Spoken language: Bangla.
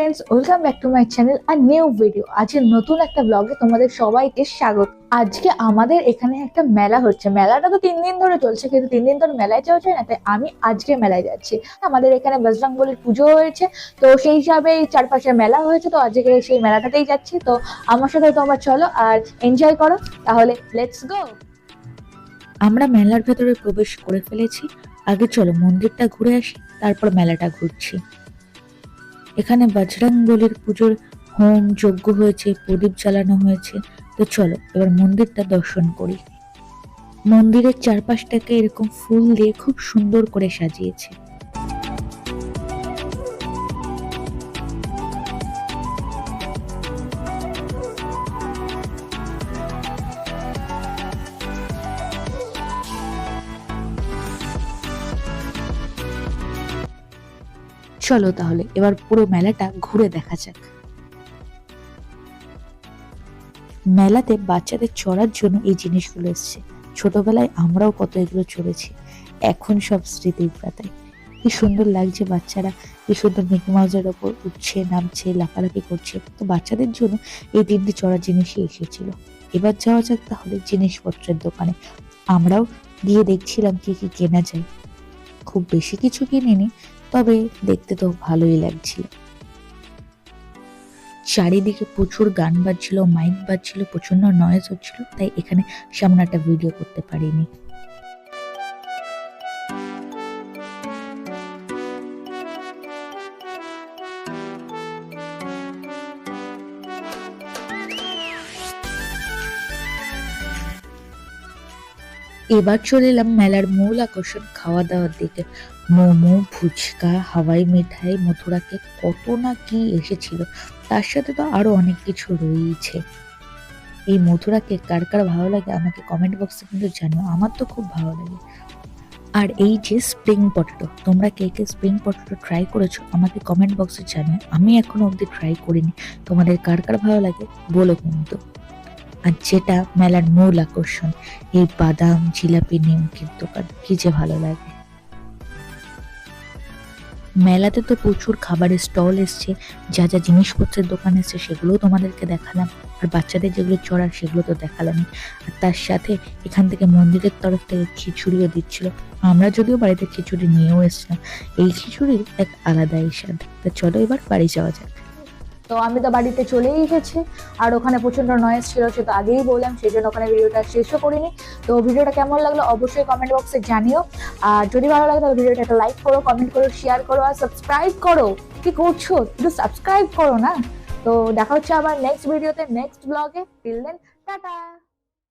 Friends, welcome back to my channel আর নিউ ভিডিও। আজকে নতুন একটা ব্লগে তোমাদের সবাইকে স্বাগত। আজকে আমাদের এখানে একটা মেলা হচ্ছে। মেলাটা তো 3 দিন ধরে চলছে, কিন্তু 3 দিন ধরে মেলায় যাওয়া যায় না, তাই আমি আজকে মেলায় যাচ্ছি। আমাদের এখানে বজরংবলীর পুজো হয়েছে, তো সেই হিসাবে চারপাশে মেলা হয়েছে, তো আজকে সেই মেলাটাতেই যাচ্ছি। তো আমার সাথে তোমরা চলো আর এনজয় করো। তাহলে লেটস গো। আমরা মেলার ভেতরে প্রবেশ করে ফেলেছি। আগে চলো মন্দিরটা ঘুরে আসি, তারপর মেলাটা ঘুরছি। এখানে বজরংবলীর পুজোর হোম যজ্ঞ হয়েছে, প্রদীপ জ্বালানো হয়েছে। তো চলো এবার মন্দিরটা দর্শন করি। মন্দিরের চারপাশটাকে এরকম ফুল দিয়ে খুব সুন্দর করে সাজিয়েছে। চলো তাহলে এবার পুরো মেলাটা ঘুরে দেখা যাক। মেলাতে বাচ্চাদের চড়ার জন্য এই জিনিসগুলো এসছে। ছোটবেলায় আমরাও কত এগুলো চড়েছি, এখন সব স্মৃতির পাতায়। কি সুন্দর লাগছে, বাচ্চারা কি সুন্দর মিকি মাউসের ওপর উঠছে, নামছে, লাফালাফি করছে। তো বাচ্চাদের জন্য এই 3টি চড়ার জিনিসই এসেছিল। এবার যাওয়া যাক তাহলে জিনিসপত্রের দোকানে। আমরাও গিয়ে দেখছিলাম কি কি কেনা যায়। খুব বেশি কিছু কিনিনি, তবে দেখতে তো ভালোই লাগছিল। চারিদিকে প্রচুর গান বাজছিল, মাইক বাজছিল, প্রচন্ড নয়েজ হচ্ছিল, তাই এখানে সামনে একটা ভিডিও করতে পারিনি। এবার চলে এলাম মেলার মূল আকর্ষণ খাওয়া দাওয়ার দিকে। মোমো, ফুচকা, হাওয়াই মিঠাই, মথুরা কেক, কত না কি এসেছিল। তার সাথে তো আরো অনেক কিছু রয়েছে। এই মথুরা কেক কার কার ভালো লাগে আমাকে কমেন্ট বক্সে কিন্তু জানিও, আমার তো খুব ভালো লাগে। আর এই যে স্প্রিং পটেটো, তোমরা কে কে স্প্রিং পটেটো ট্রাই করেছো আমাকে কমেন্ট বক্সে জানিও। আমি এখনো অব্দি ট্রাই করিনি। তোমাদের কার কার ভালো লাগে বলো কিন্তু। আর যেটা মেলার মূল আকর্ষণ, এই বাদাম জিলাপি নিমকির দোকান, কি যে ভালো লাগে। মেলাতে তো প্রচুর খাবারের স্টল এসছে, যা যা জিনিসপত্রের দোকান এসছে সেগুলোও তোমাদেরকে দেখালাম। আর বাচ্চাদের যেগুলো চড়ার সেগুলো তো দেখালামই। আর তার সাথে এখান থেকে মন্দিরের তরফ থেকে খিচুড়িও দিচ্ছিল। আমরা যদিও বাড়িতে খিচুড়ি নিয়েও এসছিলাম, এই খিচুড়ির এক আলাদাই স্বাদ। তা চলো এবার বাড়ি যাওয়া যাক। তো আমি তো বাড়িতে চলেই এসেছি, আর ওখানে প্রচন্ড নয়েজ ছিল, সে তো আগেই বললাম, সেই জন্য ওখানে ভিডিওটা শেষও করিনি। তো ভিডিওটা কেমন লাগলো অবশ্যই কমেন্ট বক্সে জানিও। আর যদি ভালো লাগে তাহলে ভিডিওটা একটা লাইক করো, কমেন্ট করো, শেয়ার করো আর সাবস্ক্রাইব করো। কি করছো, একটু সাবস্ক্রাইব করো না। তো দেখা হচ্ছে আবার নেক্সট ভিডিওতে, নেক্সট ব্লগে। Till then, tata.